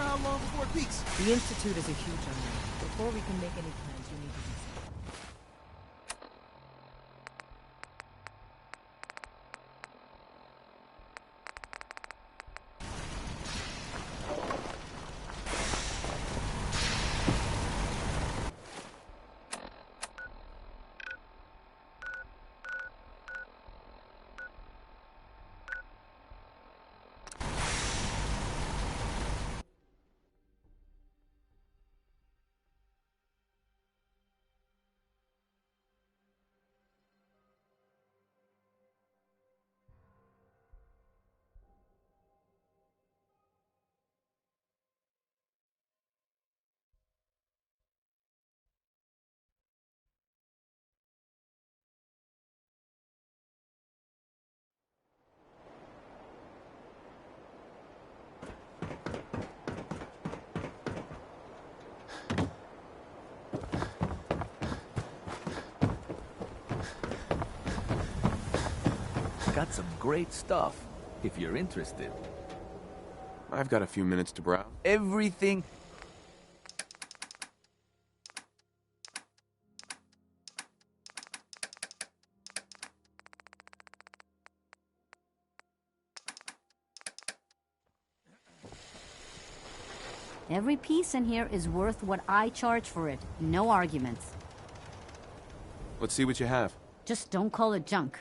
how long before it peaks? The Institute is a huge unknown. Before we can make any plans, you need to do something. Got some great stuff, if you're interested. I've got a few minutes to browse. Everything... Every piece in here is worth what I charge for it. No arguments. Let's see what you have. Just don't call it junk.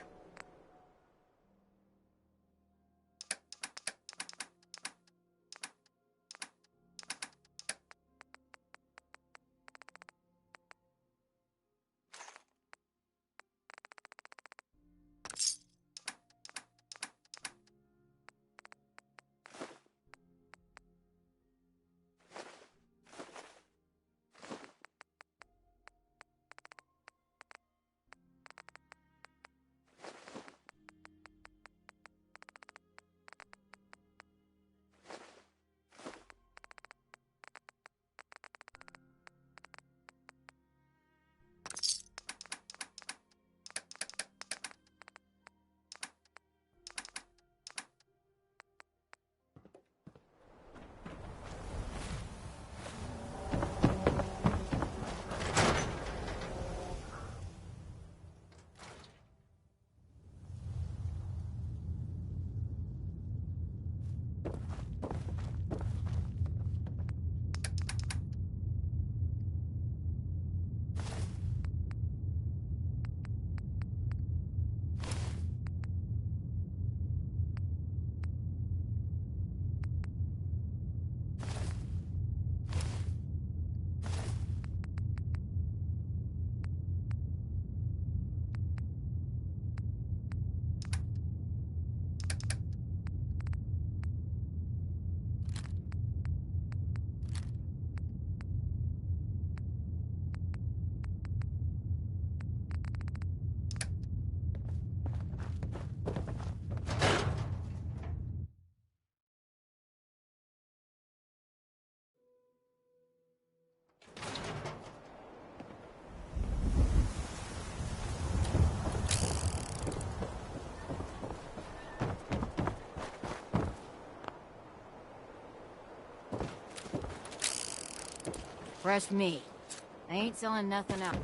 Fresh meat. I ain't selling nothing else.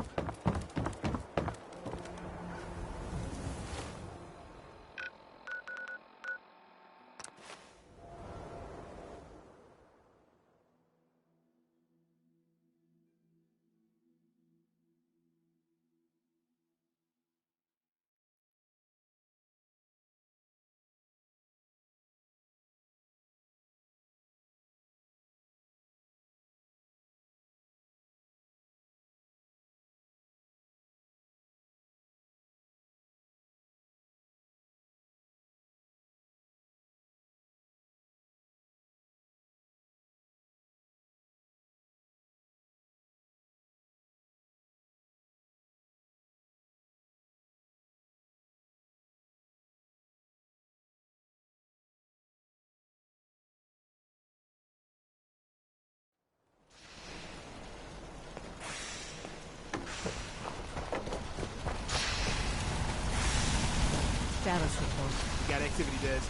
Status report. You got activity, Des.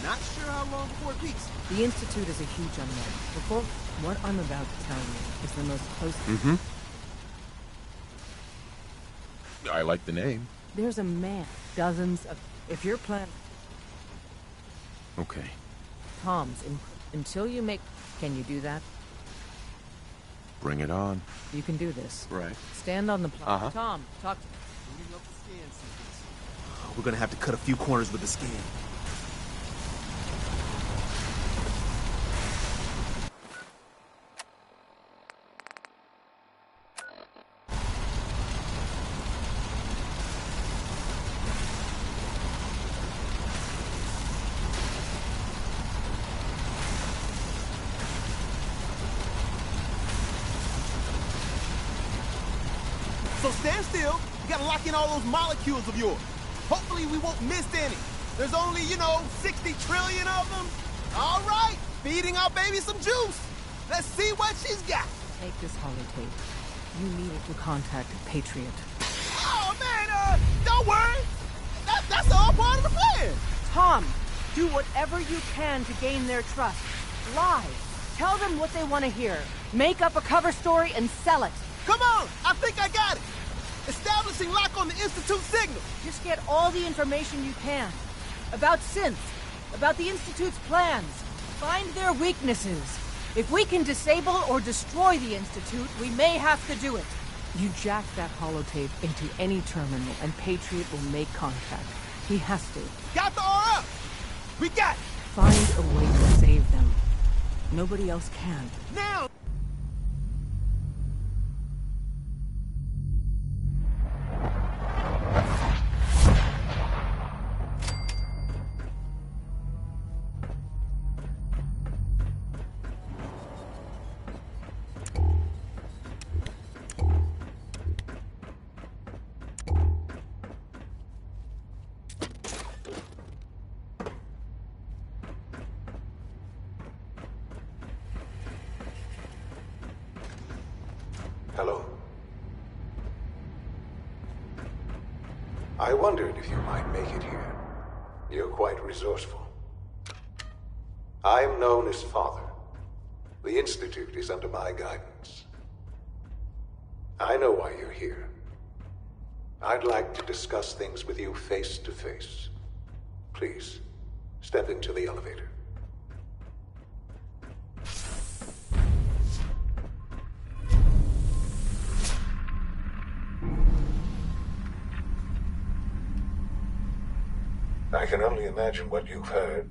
Not sure how long before it peaks. The Institute is a huge unknown. Before, what I'm about to tell you is the most close... Mm-hmm. I like the name. There's a man, dozens of... If you're planning... Okay. Tom's, until you make... Can you do that? Bring it on. You can do this. Right. Stand on the platform. Uh-huh. Tom, talk to... We're gonna have to cut a few corners with the scan. So stand still. You gotta lock in all those molecules of yours. Hopefully we won't miss any. There's only, 60 trillion of them. All right, feeding our baby some juice. Let's see what she's got. Take this holotape. You needed to contact Patriot. Oh, man, don't worry. That's all part of the plan. Tom, do whatever you can to gain their trust. Lie. Tell them what they want to hear. Make up a cover story and sell it. Come on, I think I got it. Establishing lock on the Institute signal. Just get all the information you can. About synths, about the Institute's plans. Find their weaknesses. If we can disable or destroy the Institute, we may have to do it. You jack that holotape into any terminal and Patriot will make contact. He has to. Got the RF. We got it. Find a way to save them. Nobody else can. Now. Hello. I wondered if you might make it here. You're quite resourceful. I'm known as Father. The Institute is under my guidance. I know why you're here. I'd like to discuss things with you face to face. Please, step into the elevator. I can only imagine what you've heard,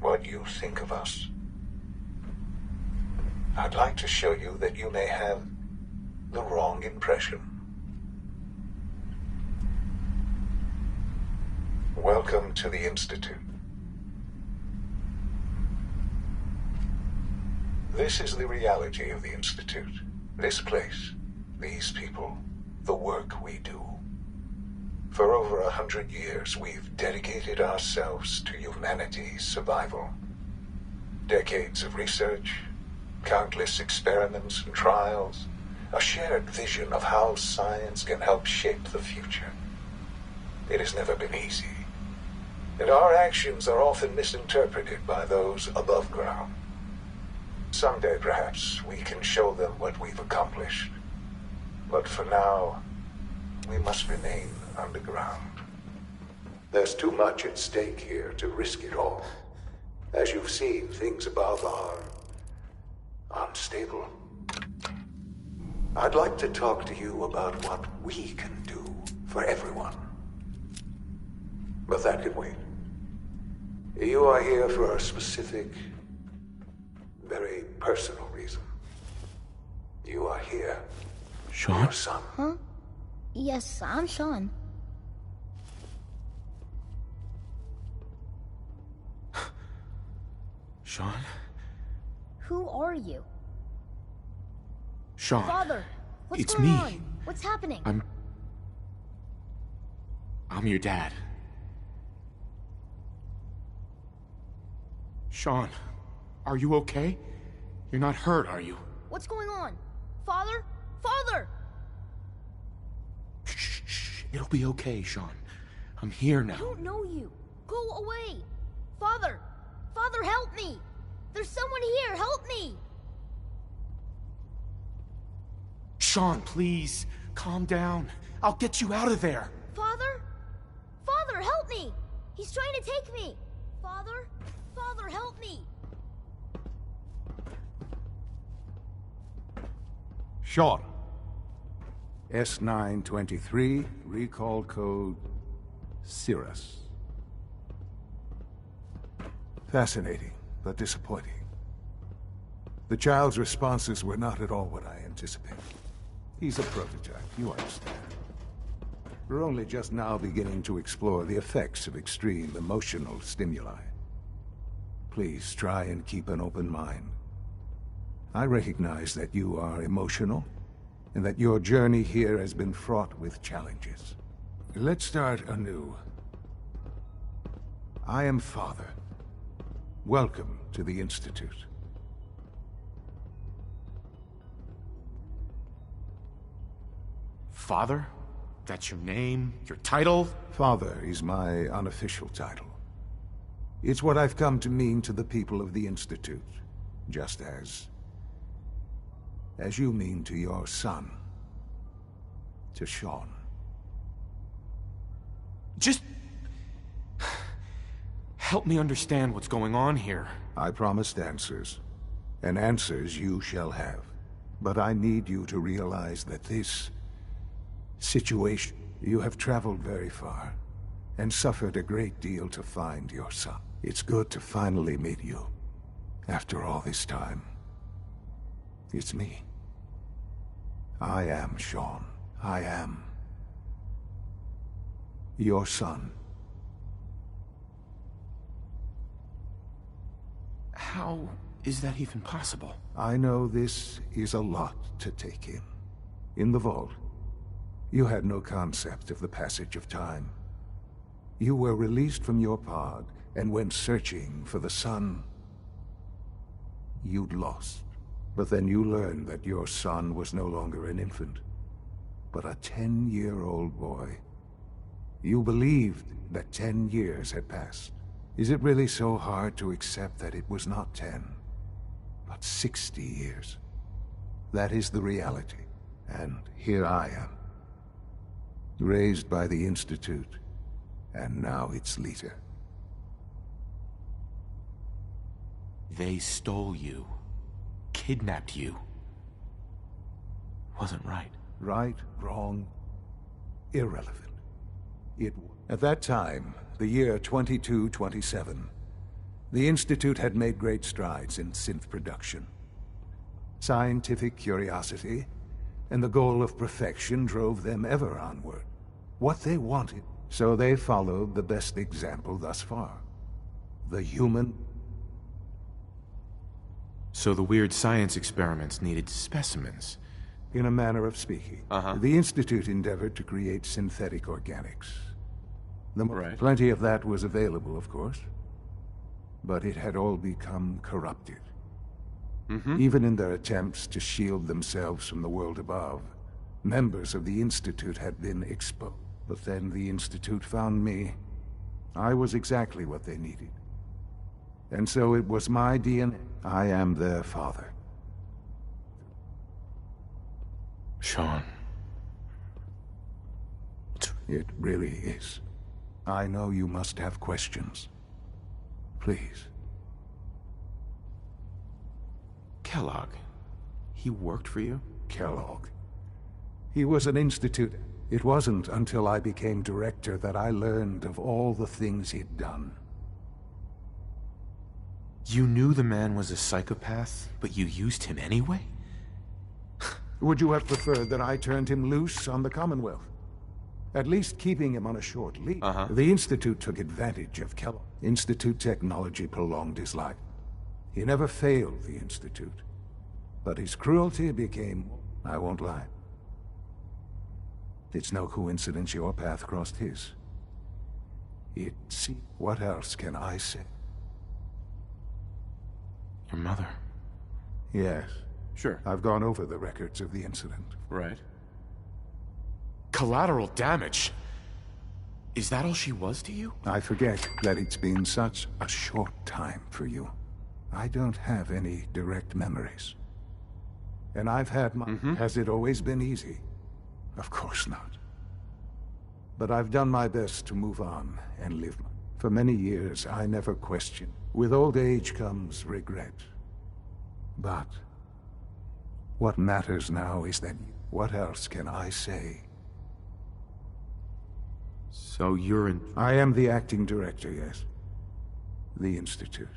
what you think of us. I'd like to show you that you may have the wrong impression. Welcome to the Institute. This is the reality of the Institute. This place, these people, the work we do. For over 100 years, we've dedicated ourselves to humanity's survival. Decades of research, countless experiments and trials, a shared vision of how science can help shape the future. It has never been easy, and our actions are often misinterpreted by those above ground. Someday, perhaps, we can show them what we've accomplished. But for now, we must remain underground. There's too much at stake here to risk it all. As you've seen, things above are unstable. I'd like to talk to you about what we can do for everyone. But that can wait. You are here for a specific, very personal reason. You are here for Sean? your son. Huh? Yes, I'm Sean. Sean? Who are you? Sean. Father, what's It's going me. on? What's happening? I'm your dad. Sean, are you okay? You're not hurt, are you? What's going on? Father? Father! Shh, shh. It'll be okay, Sean. I'm here I now. don't know you. Go away. Father! Father, help me! There's someone here, help me! Sean, please, calm down. I'll get you out of there. Father? Father, help me! He's trying to take me! Father? Father, help me! Sean. S923, recall code Cirrus. Fascinating, but disappointing. The child's responses were not at all what I anticipated. He's a prototype, you understand. We're only just now beginning to explore the effects of extreme emotional stimuli. Please try and keep an open mind. I recognize that you are emotional, and that your journey here has been fraught with challenges. Let's start anew. I am Father. Welcome to the Institute. Father? That's your name? Your title? Father is my unofficial title. It's what I've come to mean to the people of the Institute, just as you mean to your son, to Sean. Just help me understand what's going on here. I promised answers, and answers you shall have. But I need you to realize that this situation, you have traveled very far, and suffered a great deal to find your son. It's good to finally meet you, after all this time. It's me. I am Sean. I am your son. How is that even possible? I know this is a lot to take in. In the vault, you had no concept of the passage of time. You were released from your pod and went searching for the son you'd lost. But then you learned that your son was no longer an infant, but a 10-year-old boy. You believed that 10 years had passed. Is it really so hard to accept that it was not 10, but 60 years? That is the reality, and here I am. Raised by the Institute, and now its leader. They stole you. Kidnapped you. Wasn't right. Right, wrong, irrelevant. At that time, the year 2227, the Institute had made great strides in synth production. Scientific curiosity and the goal of perfection drove them ever onward. What they wanted, so they followed the best example thus far. The human. So the weird science experiments needed specimens. In a manner of speaking. Uh-huh. The Institute endeavored to create synthetic organics. Right. Plenty of that was available, of course. But it had all become corrupted. Even in their attempts to shield themselves from the world above, members of the Institute had been exposed. But then the Institute found me. I was exactly what they needed. And so it was my DNA. I am their father. Sean. It really is. I know you must have questions. Please. Kellogg. He worked for you? Kellogg. He was an Institute. It wasn't until I became director that I learned of all the things he'd done. You knew the man was a psychopath, but you used him anyway? Would you have preferred that I turned him loose on the Commonwealth? At least keeping him on a short leash. The Institute took advantage of Kellogg. Institute technology prolonged his life. He never failed the Institute. But his cruelty became... I won't lie. It's no coincidence your path crossed his. What else can I say? Your mother. Yes. Sure. I've gone over the records of the incident. Right. Collateral damage? Is that all she was to you? I forget that it's been such a short time for you. I don't have any direct memories. And I've had my... Has it always been easy? Of course not. But I've done my best to move on and live. For many years, I never questioned. With old age comes regret. But what matters now is that what else can I say? So you're in... I am the acting director, yes. The Institute.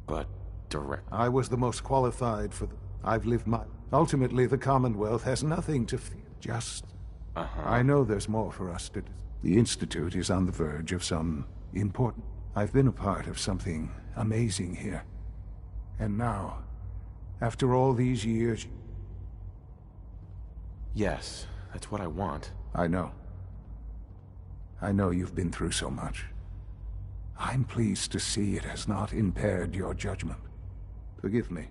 But direct... I was the most qualified for the... I've lived my... Ultimately, the Commonwealth has nothing to fear. Just... I know there's more for us to do. The Institute is on the verge of some important... I've been a part of something amazing here. And now, after all these years... Yes, that's what I want. I know. I know you've been through so much. I'm pleased to see it has not impaired your judgment. Forgive me.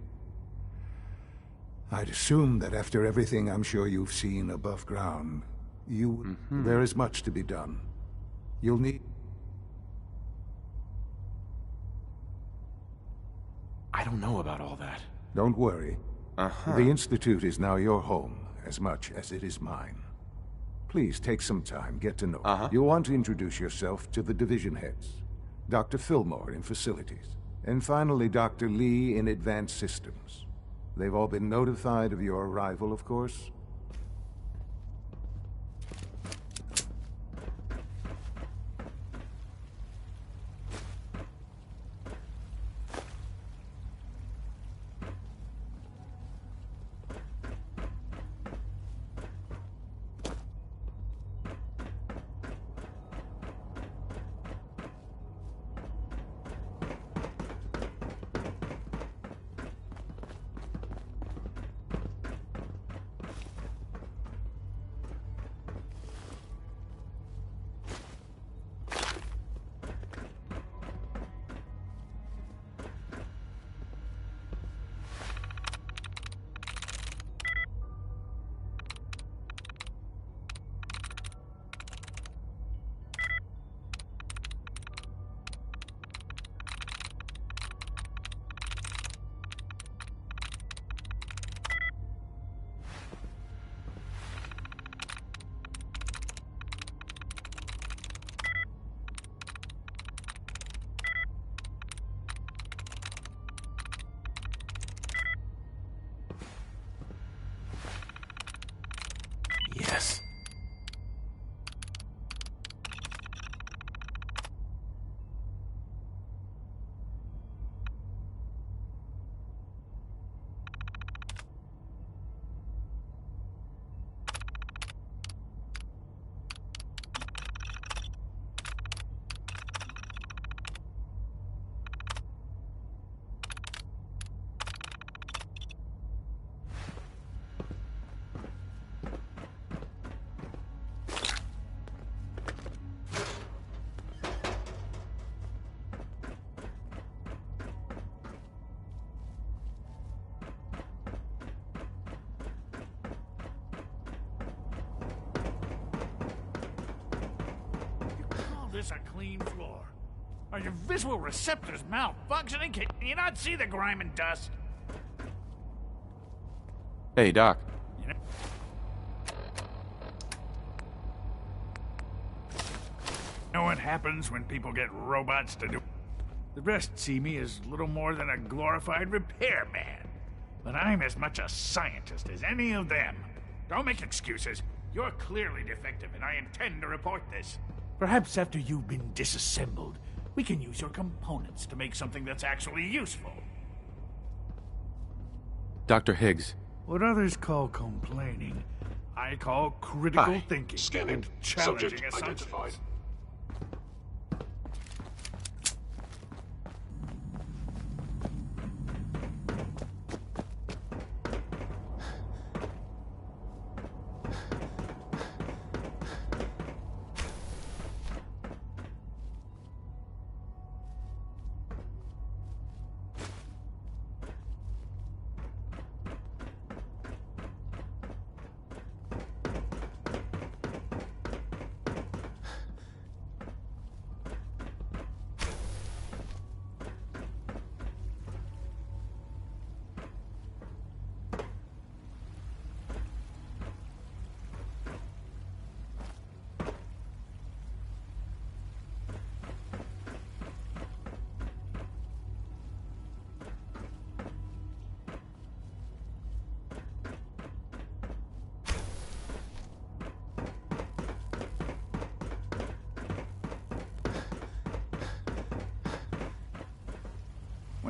I'd assume that after everything I'm sure you've seen above ground, you... There is much to be done. You'll need... I don't know about all that. Don't worry. The Institute is now your home, as much as it is mine. Please take some time, get to know. You'll want to introduce yourself to the division heads. Dr. Fillmore in facilities. And finally, Dr. Lee in advanced systems. They've all been notified of your arrival, of course. Yes. This a clean floor. Are your visual receptors malfunctioning? Can you not see the grime and dust? Hey, Doc. You know what happens when people get robots to do... The rest see me as little more than a glorified repairman. But I'm as much a scientist as any of them. Don't make excuses. You're clearly defective, and I intend to report this. Perhaps after you've been disassembled, we can use your components to make something that's actually useful. Dr. Higgs. What others call complaining, I call critical thinking. Scanning. And challenging Subject assumptions. identified.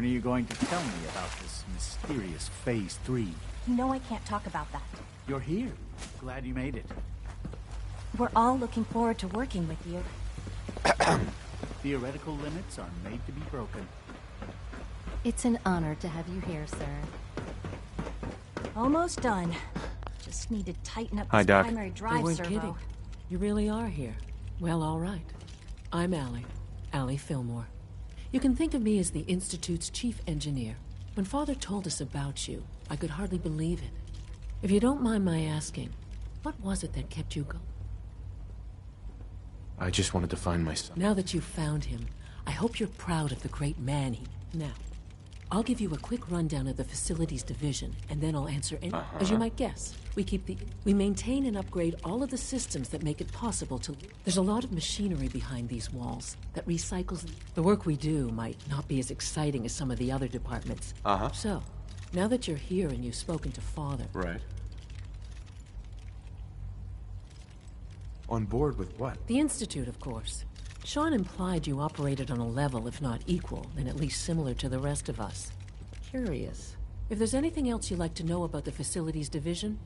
When are you going to tell me about this mysterious Phase 3? You know I can't talk about that. You're here. Glad you made it. We're all looking forward to working with you. Theoretical limits are made to be broken. It's an honor to have you here, sir. Almost done. Just need to tighten up Hi, this Doc. primary You drive weren't servo. kidding. You really are here. Well, all right. I'm Allie Fillmore. You can think of me as the Institute's chief engineer. When Father told us about you, I could hardly believe it. If you don't mind my asking, what was it that kept you going? I just wanted to find my son. Now that you've found him, I hope you're proud of the great man he... Now, I'll give you a quick rundown of the facilities division, and then I'll answer any... As you might guess, we maintain and upgrade all of the systems that make it possible to... There's a lot of machinery behind these walls that recycles... The work we do might not be as exciting as some of the other departments. So, now that you're here and you've spoken to Father... Right. On board with what? The Institute, of course. Sean implied you operated on a level, if not equal, then at least similar to the rest of us. Curious. If there's anything else you'd like to know about the Facilities Division?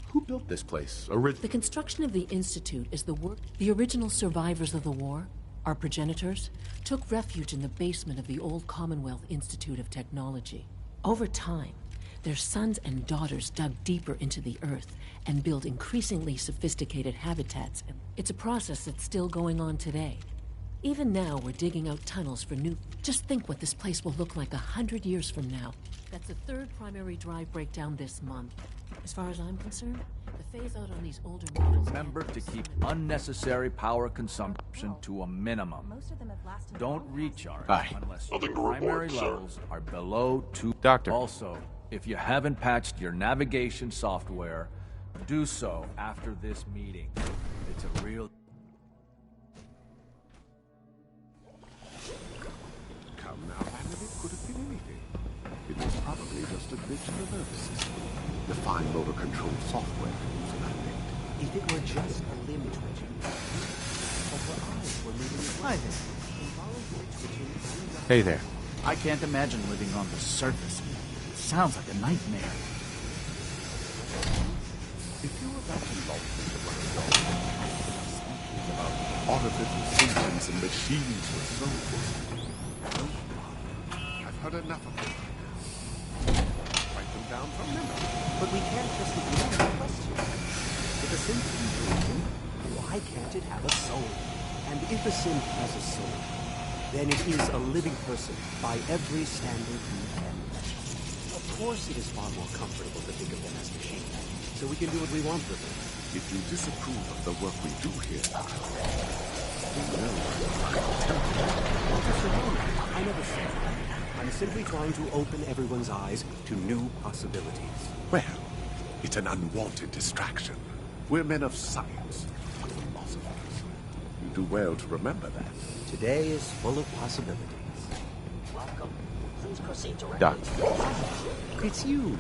Who built this place? The construction of the Institute is the work... The original survivors of the war, our progenitors, took refuge in the basement of the old Commonwealth Institute of Technology. Over time, their sons and daughters dug deeper into the earth and built increasingly sophisticated habitats. It's a process that's still going on today. Even now, we're digging out tunnels for new... Just think what this place will look like 100 years from now. That's the third primary drive breakdown this month. As far as I'm concerned, the phase-out on these older models... Remember to keep unnecessary power consumption to a minimum. Don't recharge unless your primary levels are below 2. Doctor. Also, if you haven't patched your navigation software, do so after this meeting. It's a real... Come now, Hannah, it could have been anything. It was probably just a glitch in the nervous system. The fine motor control software hallucinated. If it were just a limb twitching, but her eyes were moving as well. Hi there. Involuntary twitching and Hey there. I can't imagine living on the surface. It sounds like a nightmare. If you were that involved into one of your thinking about artificial systems and machines with souls, I've heard enough of them. Write them down from memory. But we can't just ignore the question. If a synth can dream, why can't it have a soul? And if a synth has a soul, then it is a living person by every standard we can. Of course it is far more comfortable to think of them as machines, so we can do what we want with them. If you disapprove of the work we do here, you know I never said that. I'm simply trying to open everyone's eyes to new possibilities. well, it's an unwanted distraction. We're men of science, not philosophers. You do well to remember that. Today is full of possibilities. Welcome. Please proceed directly. Doc. It's you.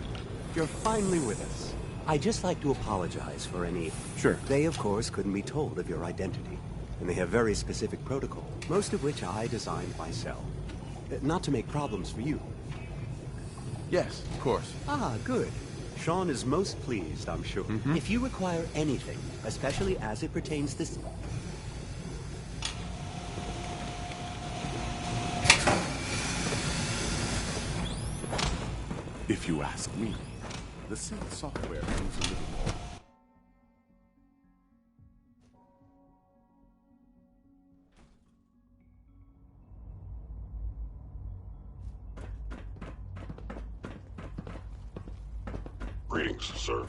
You're finally with us. I'd just like to apologize for any... Sure. They, of course, couldn't be told of your identity. And they have very specific protocol, most of which I designed myself. Not to make problems for you. Yes, of course. Ah, good. Sean is most pleased, I'm sure. If you require anything, especially as it pertains to... If you ask me, the synth software moves a little more. Greetings, sir.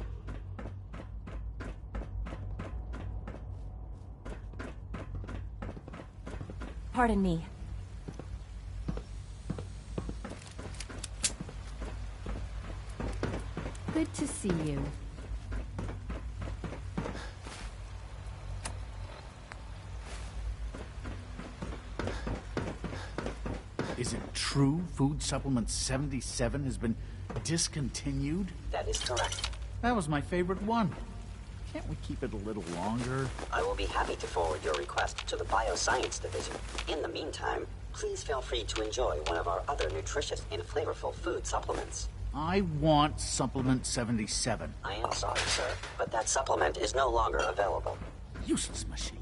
Pardon me. Good to see you. Is it true Food Supplement 77 has been discontinued? That is correct. That was my favorite one. Can't we keep it a little longer? I will be happy to forward your request to the Bioscience Division. In the meantime, please feel free to enjoy one of our other nutritious and flavorful food supplements. I want Supplement 77. I am sorry, sir, but that supplement is no longer available. Useless machine.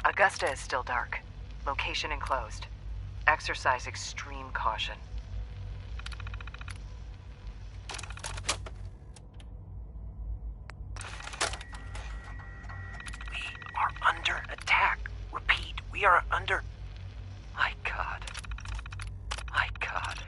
Augusta is still dark. Location enclosed. Exercise extreme caution. We are under attack. Repeat, we are under... My God. My God.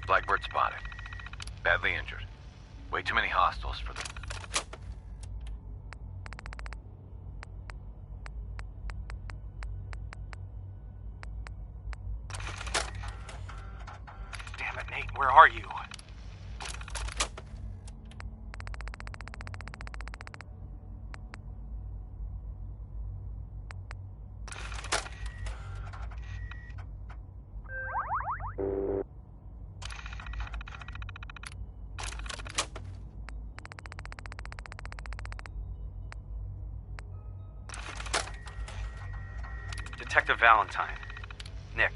Blackbird spotted. Badly injured. Way too many hostiles for them. Damn it, Nate, where are you? Detective Valentine. Nick,